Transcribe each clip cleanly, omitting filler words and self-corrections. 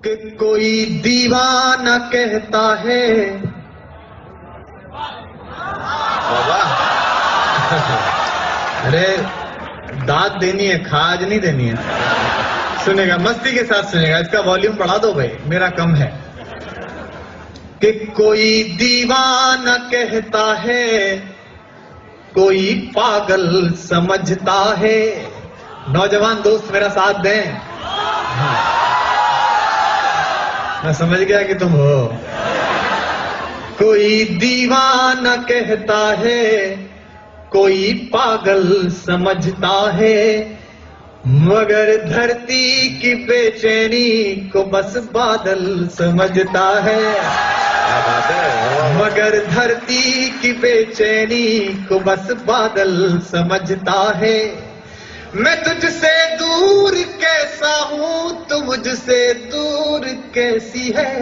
कि कोई दीवाना कहता है। बाबा अरे दाद देनी है, खाज नहीं देनी है। सुनेगा, मस्ती के साथ सुनेगा। इसका वॉल्यूम बढ़ा दो भाई, मेरा कम है। कि कोई दीवाना कहता है, कोई पागल समझता है। नौजवान दोस्त मेरा साथ दें। मैं समझ गया कि तुम हो। कोई दीवाना कहता है, कोई पागल समझता है, मगर धरती की बेचैनी को बस बादल समझता है। मगर धरती की बेचैनी को बस बादल समझता है। मैं तुझसे दूर कैसा हूं, तू मुझसे दूर कैसी है।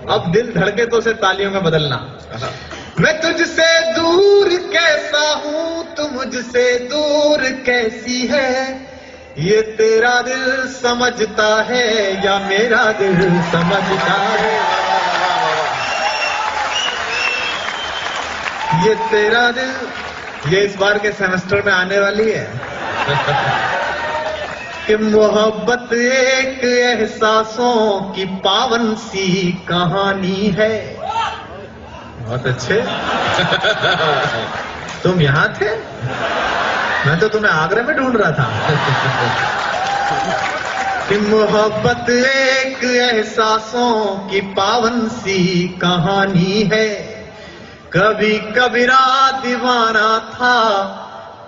अब दिल धड़के तो उसे तालियों में बदलना। मैं तुझसे दूर कैसा हूं, तू मुझसे दूर कैसी है। ये तेरा दिल समझता है या मेरा दिल समझता है। ये तेरा दिल, ये इस बार के सेमेस्टर में आने वाली है। कि मोहब्बत एक एहसासों की पावन सी कहानी है। बहुत अच्छे। तुम यहाँ थे? मैं तो तुम्हें आगरा में ढूंढ रहा था। कि मोहब्बत एक एहसासों की पावन सी कहानी है। कभी कबीरा दीवाना था,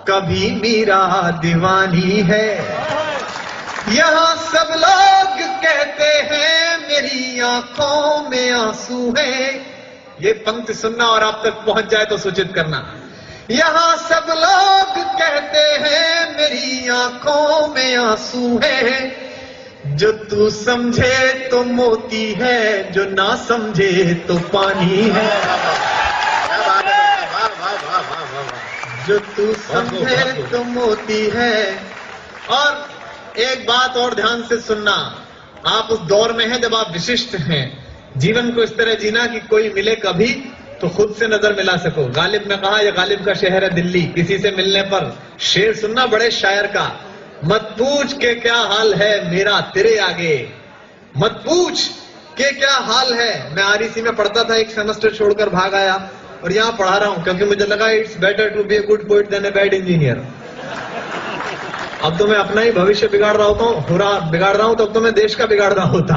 कभी मीरा दीवानी है। यहाँ सब लोग कहते हैं मेरी आंखों में आंसू है। ये पंक्ति सुनना और आप तक पहुंच जाए तो सूचित करना। यहाँ सब लोग कहते हैं मेरी आंखों में आंसू है। जो तू समझे तो मोती है, जो ना समझे तो पानी है। जो तू समझे तो मोती है। और एक बात और ध्यान से सुनना, आप उस दौर में हैं जब आप विशिष्ट हैं। जीवन को इस तरह जीना कि कोई मिले कभी तो खुद से नजर मिला सको। गालिब ने कहा, यह गालिब का शहर है दिल्ली, किसी से मिलने पर शेर सुनना बड़े शायर का। मत पूछ के क्या हाल है मेरा तेरे आगे, मत पूछ के क्या हाल है। मैं आरईसी में पढ़ता था, एक सेमेस्टर छोड़कर भाग आया और यहाँ पढ़ा रहा हूं क्योंकि मुझे लगा it's better to be a good poet than a bad engineer. अब तो मैं अपना ही भविष्य बिगाड़ रहा हूं, तो अब तो मैं देश का बिगाड़ रहा होता।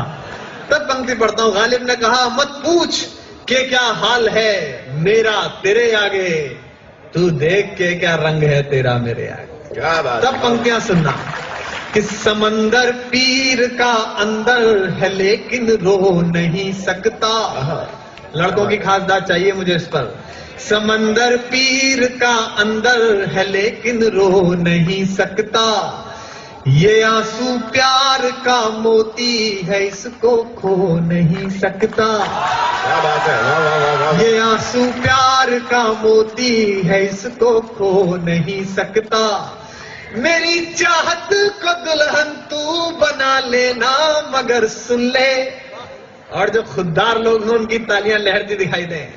तब पंक्ति पढ़ता हूं। गालिब ने कहा, मत पूछ के क्या हाल है मेरा तेरे आगे, तू देख के क्या रंग है तेरा मेरे आगे। क्या बात। तब पंक्तियां सुनना कि समंदर पीर का अंदर है लेकिन रो नहीं सकता। लड़कों की खास बात चाहिए मुझे इस पर। समंदर पीर का अंदर है लेकिन रो नहीं सकता। ये आंसू प्यार का मोती है, इसको खो नहीं सकता। क्या बात है। वाह वाह वाह। ये आंसू प्यार का मोती है, इसको खो नहीं सकता। मेरी चाहत को दुल्हन तू बना लेना, मगर सुन ले। और जो खुददार लोग हैं उनकी तालियां लहरती दिखाई दें।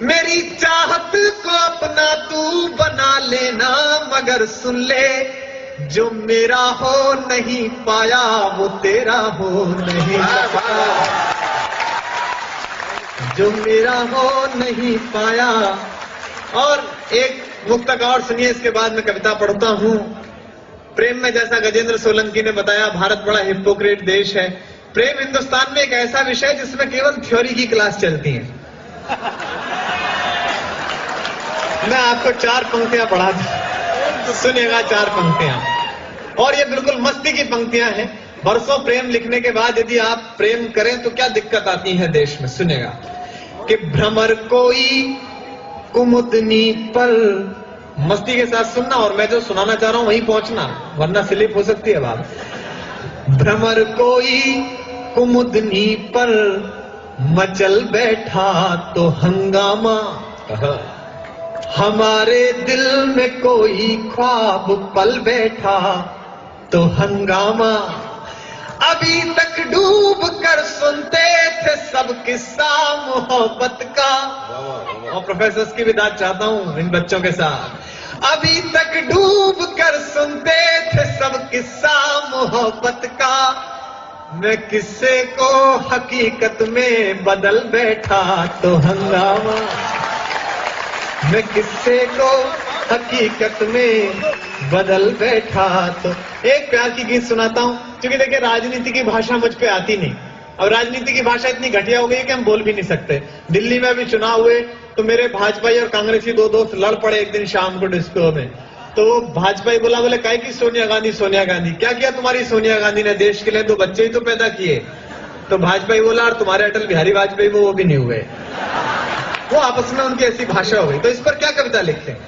मेरी चाहत को अपना तू बना लेना, मगर सुन ले। जो मेरा हो नहीं पाया वो तेरा हो नहीं पाया। जो मेरा हो नहीं पाया। और एक मुक्तक और सुनिए, इसके बाद मैं कविता पढ़ता हूं। प्रेम में, जैसा गजेंद्र सोलंकी ने बताया, भारत बड़ा हिपोक्रेट देश है। प्रेम हिंदुस्तान में एक ऐसा विषय जिसमें केवल थ्योरी की क्लास चलती है। मैं आपको 4 पंक्तियां पढ़ा दूं, सुनिएगा 4 पंक्तियां। और ये बिल्कुल मस्ती की पंक्तियां हैं। बरसों प्रेम लिखने के बाद यदि आप प्रेम करें तो क्या दिक्कत आती है देश में। सुनेगा कि भ्रमर कोई कुमुदनी पर, मस्ती के साथ सुनना और मैं जो सुनाना चाह रहा हूं वहीं पहुंचना, वरना स्लिप हो सकती है बात। भ्रमर कोई कुमुदनी पर मचल बैठा तो हंगामा। हमारे दिल में कोई ख्वाब पल बैठा तो हंगामा। अभी तक डूब कर मोहब्बत का। और प्रोफेसर्स की भी दाद चाहता हूं इन बच्चों के साथ। अभी तक डूब कर सुनते थे सब किस्सा मोहब्बत का, मैं किस्से को हकीकत में बदल बैठा तो हंगामा। मैं किस्से को हकीकत में बदल बैठा तो। एक प्यार की गीत सुनाता हूं, क्योंकि देखिए राजनीति की भाषा मुझ पे आती नहीं, और राजनीति की भाषा इतनी घटिया हो गई है कि हम बोल भी नहीं सकते। दिल्ली में अभी चुनाव हुए तो मेरे भाजपाई और कांग्रेसी दो दोस्त लड़ पड़े एक दिन शाम को डिस्को में। तो वो भाजपाई बोला, बोले काहे की सोनिया गांधी, सोनिया गांधी क्या किया तुम्हारी सोनिया गांधी ने देश के लिए? तो बच्चे ही तो पैदा किए। तो भाजपाई बोला, और तुम्हारे अटल बिहारी वाजपेयी वो भी नहीं हुए। वो आपस में उनकी ऐसी भाषा हो गई। तो इस पर क्या कविता लिखते हैं?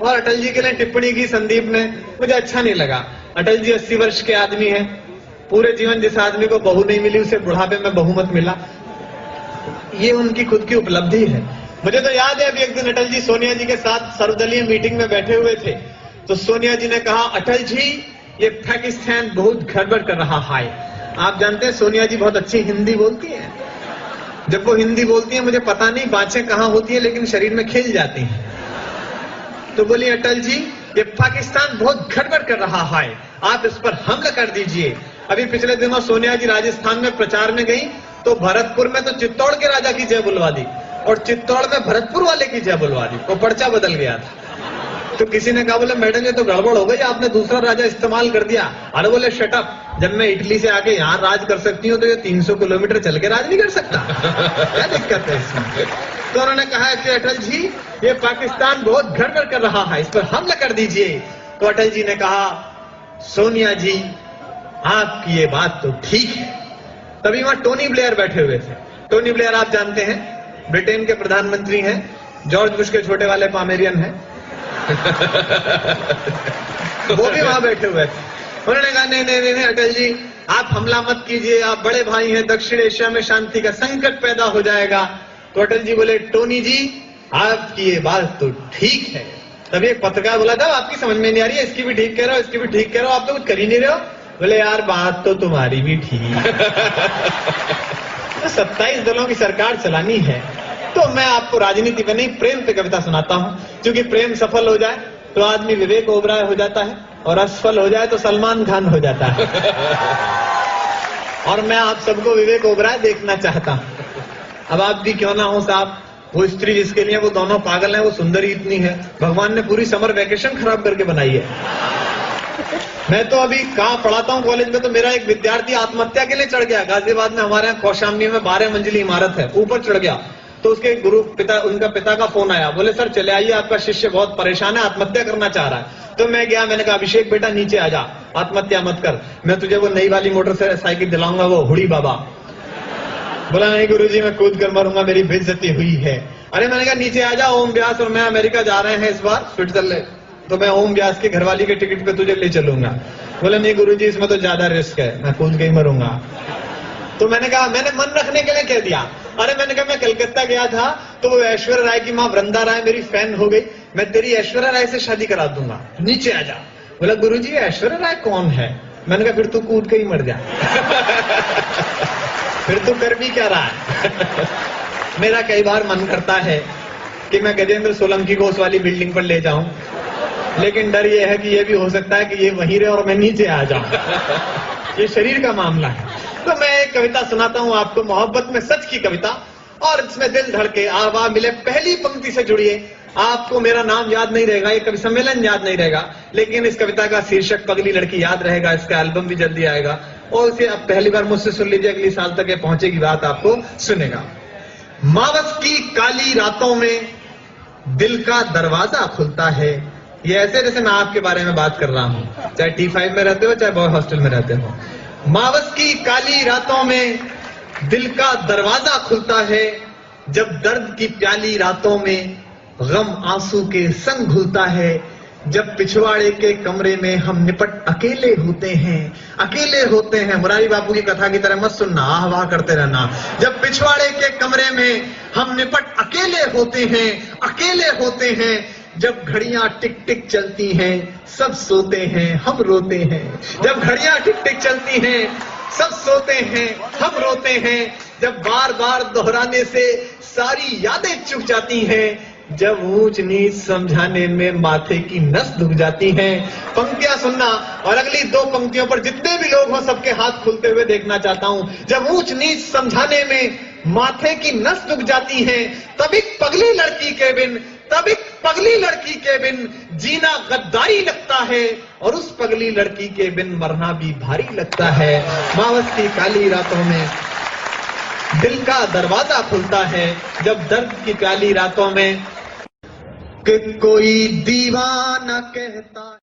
और अटल जी के लिए टिप्पणी की संदीप ने, मुझे अच्छा नहीं लगा। अटल जी 80 वर्ष के आदमी हैं, पूरे जीवन जिस आदमी को बहू नहीं मिली उसे बुढ़ापे में बहुमत मिला, ये उनकी खुद की उपलब्धि है। मुझे तो याद है अभी एक दिन अटल जी सोनिया जी के साथ सर्वदलीय मीटिंग में बैठे हुए थे, तो सोनिया जी ने कहा, अटल जी ये पाकिस्तान बहुत गड़बड़ कर रहा है। आप जानते हैं सोनिया जी बहुत अच्छी हिंदी बोलती हैं। जब वो हिंदी बोलती हैं मुझे पता नहीं बातें कहां होती है, लेकिन शरीर में खिल जाती हैं। तो बोली, अटल जी ये पाकिस्तान बहुत गड़बड़ कर रहा है, आप इस पर हमला कर दीजिए। अभी पिछले दिनों सोनिया जी राजस्थान में प्रचार में गई, तो भरतपुर में तो चित्तौड़ के राजा की जय बुलवा दी, और चित्तौड़ में भरतपुर वाले की जय बुलवा दी। वो पर्चा बदल गया था। तो किसी ने कहा, बोले मैडम ये तो गड़बड़ हो गई, आपने दूसरा राजा इस्तेमाल कर दिया। अरे बोले शटअप, जब मैं इटली से आके यहाँ राज कर सकती हूँ तो ये 300 किलोमीटर चल के राज नहीं कर सकता? क्या दिक्कत है इसमें? तो उन्होंने कहा कि अटल जी ये पाकिस्तान बहुत गड़बड़ कर रहा है, इस पर हमला कर दीजिए। तो अटल जी ने कहा, सोनिया जी आपकी ये बात तो ठीक है। तभी वहां टोनी ब्लेयर बैठे हुए थे। टोनी ब्लेयर आप जानते हैं ब्रिटेन के प्रधानमंत्री हैं, जॉर्ज बुश के छोटे वाले पामेरियन हैं। वो भी वहां बैठे हुए थे। उन्होंने कहा, नहीं नहीं नहीं अटल जी आप हमला मत कीजिए, आप बड़े भाई हैं, दक्षिण एशिया में शांति का संकट पैदा हो जाएगा। तो अटल जी बोले, टोनी जी आपकी ये बात तो ठीक है। तभी एक पत्रकार बोला था, आपकी समझ में नहीं आ रही है, इसकी भी ठीक कह रहे हो, इसकी भी ठीक कह रहे हो, आप तो कुछ कर ही नहीं रहे हो। बोले, यार बात तो तुम्हारी भी ठीक। तो 27 दलों की सरकार चलानी है, तो मैं आपको राजनीति पे नहीं प्रेम पे कविता सुनाता हूं, क्योंकि प्रेम सफल हो जाए तो आदमी विवेक ओबराय हो जाता है, और असफल हो जाए तो सलमान खान हो जाता है। और मैं आप सबको विवेक ओबराय देखना चाहता हूं। अब आप भी क्यों ना हो साहब, वो स्त्री जिसके लिए वो दोनों पागल हैं, वो सुंदरी इतनी है, भगवान ने पूरी समर वैकेशन खराब करके बनाई है। मैं तो अभी कहाँ पढ़ाता हूँ कॉलेज में, तो मेरा एक विद्यार्थी आत्महत्या के लिए चढ़ गया। गाजियाबाद में हमारे यहाँ कौशाम्बी में 12 मंजिली इमारत है, ऊपर चढ़ गया। तो उसके गुरु पिता, उनका पिता का फोन आया, बोले सर चले आइए, आपका शिष्य बहुत परेशान है, आत्महत्या करना चाह रहा है। तो मैं गया, मैंने कहा, अभिषेक बेटा नीचे आ जा, आत्महत्या मत कर, मैं तुझे वो नई वाली मोटरसाइकिल दिलाऊंगा, वो हुड़ी बाबा। बोला, नहीं गुरुजी मैं कूद कर मरूंगा, मेरी बेइज्जती हुई है। अरे मैंने कहा, नीचे आ जा, ओम व्यास और मैं अमेरिका जा रहे हैं इस बार स्विट्जरलैंड, तो मैं ओम व्यास की घरवाली के टिकट पे तुझे ले चलूंगा। बोले, नहीं गुरुजी इसमें तो ज्यादा रिस्क है, मैं कूद के ही मरूंगा। तो मैंने कहा, मैंने मन रखने के लिए कह दिया। अरे मैंने कहा, मैं कलकत्ता गया था, तो वो ऐश्वर्या राय की माँ वृंदा राय मेरी फैन हो गई, मैं तेरी ऐश्वर्या राय से शादी करा दूंगा, नीचे आ जा। बोला, गुरुजी ऐश्वर्या राय कौन है? मैंने कहा, फिर तू कूद के ही मर जा। फिर तू कर भी क्या रहा है? मेरा कई बार मन करता है कि मैं गजेंद्र सोलंकी को उस वाली बिल्डिंग पर ले जाऊं, लेकिन डर ये है कि ये भी हो सकता है कि ये वहीं रहे और मैं नीचे आ जाऊं। ये शरीर का मामला है। तो मैं एक कविता सुनाता हूं आपको, मोहब्बत में सच की कविता, और इसमें दिल धड़के आवा मिले। पहली पंक्ति से जुड़िए, आपको मेरा नाम याद नहीं रहेगा, ये कवि सम्मेलन याद नहीं रहेगा, लेकिन इस कविता का शीर्षक पगली लड़की याद रहेगा। इसका एल्बम भी जल्दी आएगा, और इसे अब पहली बार मुझसे सुन लीजिए, अगली साल तक ये पहुंचेगी बात, आपको सुनेगा। मावस की काली रातों में दिल का दरवाजा खुलता है। ये ऐसे जैसे मैं आपके बारे में बात कर रहा हूं, चाहे T5 में रहते हो चाहे बॉय हॉस्टल में रहते हो। मावस की काली रातों में दिल का दरवाजा खुलता है, जब दर्द की प्याली रातों में गम आंसू के संग घुलता है, जब पिछवाड़े के कमरे में हम निपट अकेले होते हैं, अकेले होते हैं। मुरारी बापू की कथा की तरह मत सुनना, आह वाह करते रहना। जब पिछवाड़े के कमरे में हम निपट अकेले होते हैं, अकेले होते हैं, जब घड़ियां टिक टिक चलती हैं, सब सोते हैं, हम रोते हैं। जब घड़ियां टिक टिक चलती हैं, सब सोते हैं, हम रोते हैं। जब बार बार दोहराने से सारी यादें चुक जाती हैं, जब ऊंच नीच समझाने में माथे की नस दुख जाती हैं। पंक्तियां सुनना और अगली दो पंक्तियों पर जितने भी लोग हों सबके हाथ खुलते हुए देखना चाहता हूं। जब ऊंच नीच समझाने में माथे की नस दुख जाती है, तब एक पगली लड़की के बिन, तब एक पगली लड़की के बिन जीना गद्दारी लगता है, और उस पगली लड़की के बिन मरना भी भारी लगता है। मावस की काली रातों में दिल का दरवाजा खुलता है, जब दर्द की प्याली रातों में कि कोई दीवाना कहता